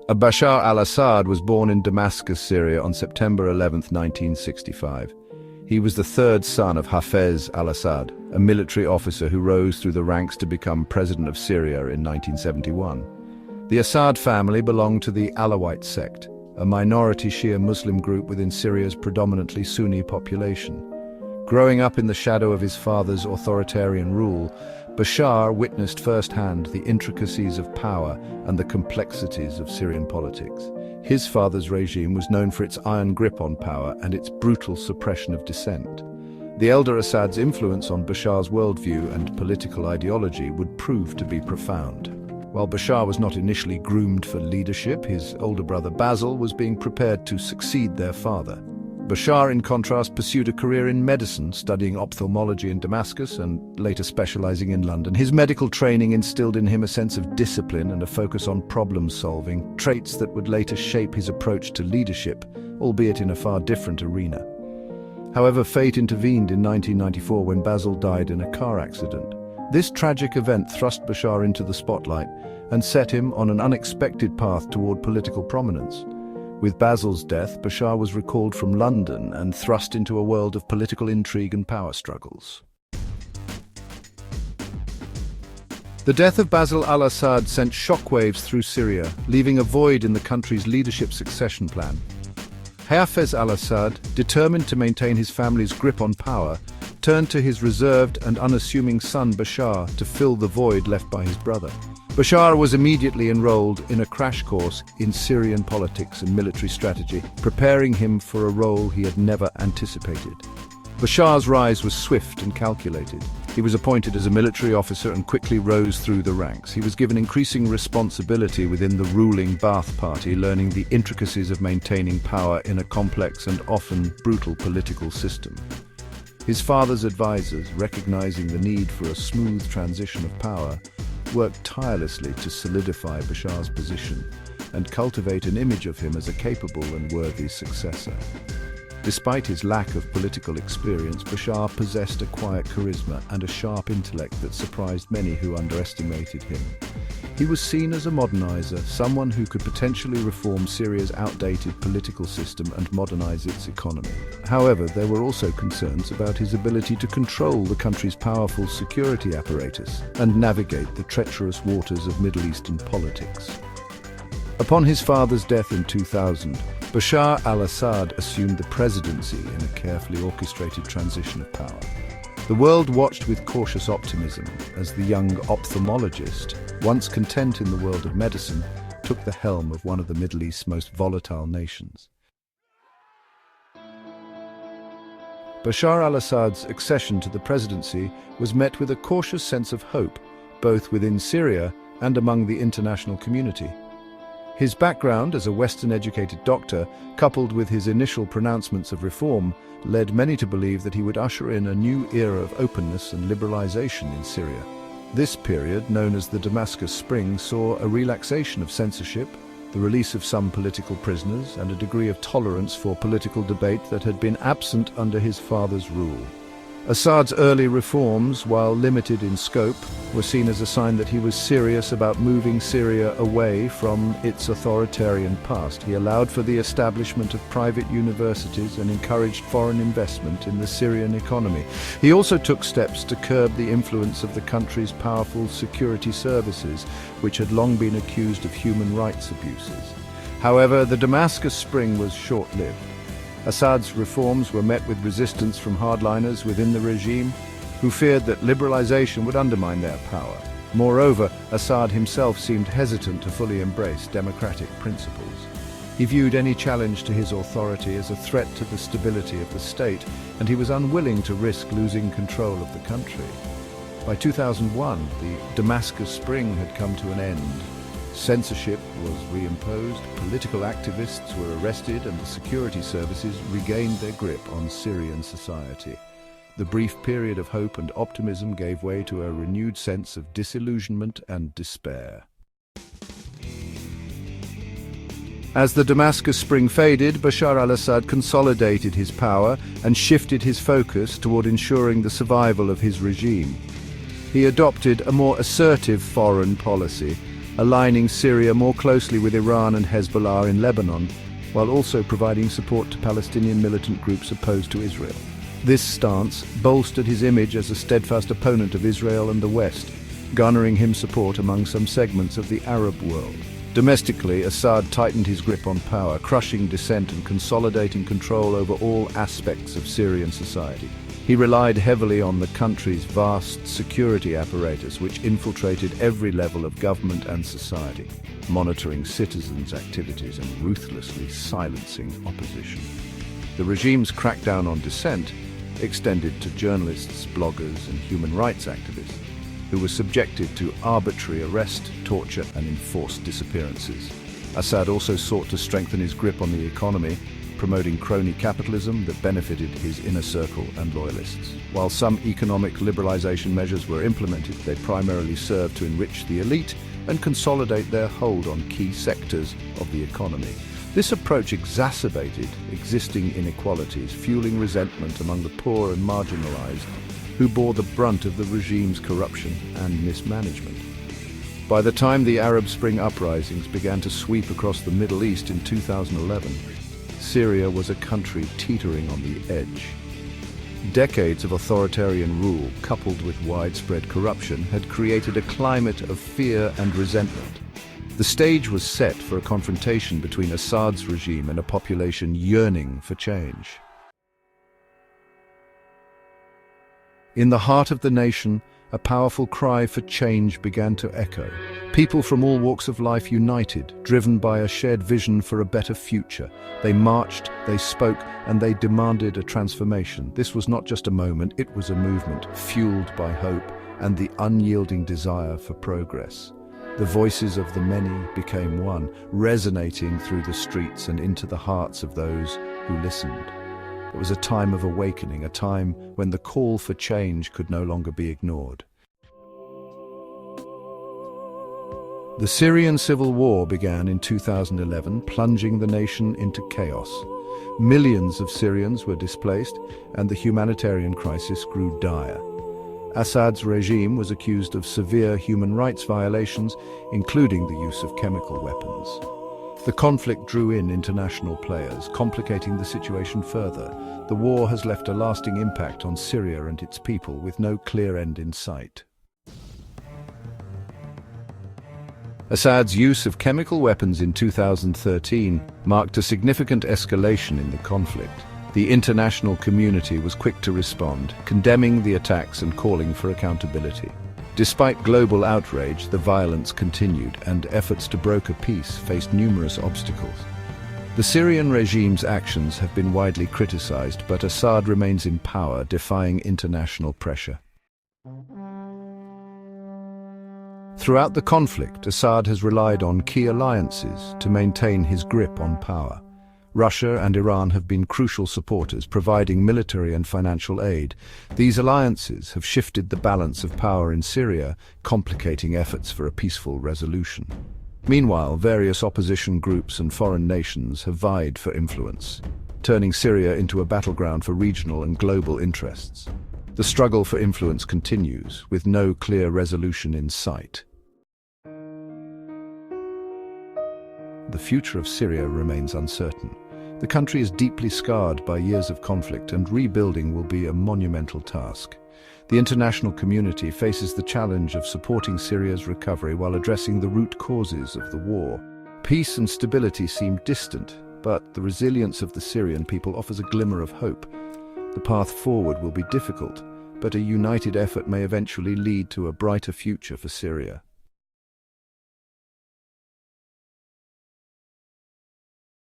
Bashar al-Assad was born in Damascus, Syria on September 11, 1965. He was the third son of Hafez al-Assad, a military officer who rose through the ranks to become president of Syria in 1971. The Assad family belonged to the Alawite sect, a minority Shia Muslim group within Syria's predominantly Sunni population. Growing up in the shadow of his father's authoritarian rule, Bashar witnessed firsthand the intricacies of power and the complexities of Syrian politics. His father's regime was known for its iron grip on power and its brutal suppression of dissent. The elder Assad's influence on Bashar's worldview and political ideology would prove to be profound. While Bashar was not initially groomed for leadership, his older brother Basil was being prepared to succeed their father. Bashar, in contrast, pursued a career in medicine, studying ophthalmology in Damascus and later specializing in London. His medical training instilled in him a sense of discipline and a focus on problem-solving, traits that would later shape his approach to leadership, albeit in a far different arena. However, fate intervened in 1994 when Basil died in a car accident. This tragic event thrust Bashar into the spotlight and set him on an unexpected path toward political prominence. With Basil's death, Bashar was recalled from London and thrust into a world of political intrigue and power struggles. The death of Basil al-Assad sent shockwaves through Syria, leaving a void in the country's leadership succession plan. Hafez al-Assad, determined to maintain his family's grip on power, turned to his reserved and unassuming son Bashar to fill the void left by his brother. Bashar was immediately enrolled in a crash course in Syrian politics and military strategy, preparing him for a role he had never anticipated. Bashar's rise was swift and calculated. He was appointed as a military officer and quickly rose through the ranks. He was given increasing responsibility within the ruling Ba'ath Party, learning the intricacies of maintaining power in a complex and often brutal political system. His father's advisors, recognizing the need for a smooth transition of power, worked tirelessly to solidify Bashar's position and cultivate an image of him as a capable and worthy successor. Despite his lack of political experience, Bashar possessed a quiet charisma and a sharp intellect that surprised many who underestimated him. He was seen as a modernizer, someone who could potentially reform Syria's outdated political system and modernize its economy. However, there were also concerns about his ability to control the country's powerful security apparatus and navigate the treacherous waters of Middle Eastern politics. Upon his father's death in 2000, Bashar al-Assad assumed the presidency in a carefully orchestrated transition of power. The world watched with cautious optimism as the young ophthalmologist, once content in the world of medicine, took the helm of one of the Middle East's most volatile nations. Bashar al-Assad's accession to the presidency was met with a cautious sense of hope, both within Syria and among the international community. His background as a Western-educated doctor, coupled with his initial pronouncements of reform, led many to believe that he would usher in a new era of openness and liberalization in Syria. This period, known as the Damascus Spring, saw a relaxation of censorship, the release of some political prisoners, and a degree of tolerance for political debate that had been absent under his father's rule. Assad's early reforms, while limited in scope, were seen as a sign that he was serious about moving Syria away from its authoritarian past. He allowed for the establishment of private universities and encouraged foreign investment in the Syrian economy. He also took steps to curb the influence of the country's powerful security services, which had long been accused of human rights abuses. However, the Damascus Spring was short-lived. Assad's reforms were met with resistance from hardliners within the regime, who feared that liberalization would undermine their power. Moreover, Assad himself seemed hesitant to fully embrace democratic principles. He viewed any challenge to his authority as a threat to the stability of the state, and he was unwilling to risk losing control of the country. By 2001, the Damascus Spring had come to an end. Censorship was reimposed, political activists were arrested, and the security services regained their grip on Syrian society. The brief period of hope and optimism gave way to a renewed sense of disillusionment and despair. As the Damascus Spring faded, Bashar al-Assad consolidated his power and shifted his focus toward ensuring the survival of his regime. He adopted a more assertive foreign policy, aligning Syria more closely with Iran and Hezbollah in Lebanon, while also providing support to Palestinian militant groups opposed to Israel. This stance bolstered his image as a steadfast opponent of Israel and the West, garnering him support among some segments of the Arab world. Domestically, Assad tightened his grip on power, crushing dissent and consolidating control over all aspects of Syrian society. He relied heavily on the country's vast security apparatus, which infiltrated every level of government and society, monitoring citizens' activities and ruthlessly silencing opposition. The regime's crackdown on dissent extended to journalists, bloggers, and human rights activists, who were subjected to arbitrary arrest, torture, and enforced disappearances. Assad also sought to strengthen his grip on the economy, promoting crony capitalism that benefited his inner circle and loyalists. While some economic liberalization measures were implemented, they primarily served to enrich the elite and consolidate their hold on key sectors of the economy. This approach exacerbated existing inequalities, fueling resentment among the poor and marginalized, who bore the brunt of the regime's corruption and mismanagement. By the time the Arab Spring uprisings began to sweep across the Middle East in 2011, Syria was a country teetering on the edge. Decades of authoritarian rule, coupled with widespread corruption, had created a climate of fear and resentment. The stage was set for a confrontation between Assad's regime and a population yearning for change. In the heart of the nation, a powerful cry for change began to echo. People from all walks of life united, driven by a shared vision for a better future. They marched, they spoke, and they demanded a transformation. This was not just a moment, it was a movement, fueled by hope and the unyielding desire for progress. The voices of the many became one, resonating through the streets and into the hearts of those who listened. It was a time of awakening, a time when the call for change could no longer be ignored. The Syrian civil war began in 2011, plunging the nation into chaos. Millions of Syrians were displaced, and the humanitarian crisis grew dire. Assad's regime was accused of severe human rights violations, including the use of chemical weapons. The conflict drew in international players, complicating the situation further. The war has left a lasting impact on Syria and its people, with no clear end in sight. Assad's use of chemical weapons in 2013 marked a significant escalation in the conflict. The international community was quick to respond, condemning the attacks and calling for accountability. Despite global outrage, the violence continued, and efforts to broker peace faced numerous obstacles. The Syrian regime's actions have been widely criticized, but Assad remains in power, defying international pressure. Throughout the conflict, Assad has relied on key alliances to maintain his grip on power. Russia and Iran have been crucial supporters, providing military and financial aid. These alliances have shifted the balance of power in Syria, complicating efforts for a peaceful resolution. Meanwhile, various opposition groups and foreign nations have vied for influence, turning Syria into a battleground for regional and global interests. The struggle for influence continues, with no clear resolution in sight. The future of Syria remains uncertain. The country is deeply scarred by years of conflict, and rebuilding will be a monumental task. The international community faces the challenge of supporting Syria's recovery while addressing the root causes of the war. Peace and stability seem distant, but the resilience of the Syrian people offers a glimmer of hope. The path forward will be difficult, but a united effort may eventually lead to a brighter future for Syria.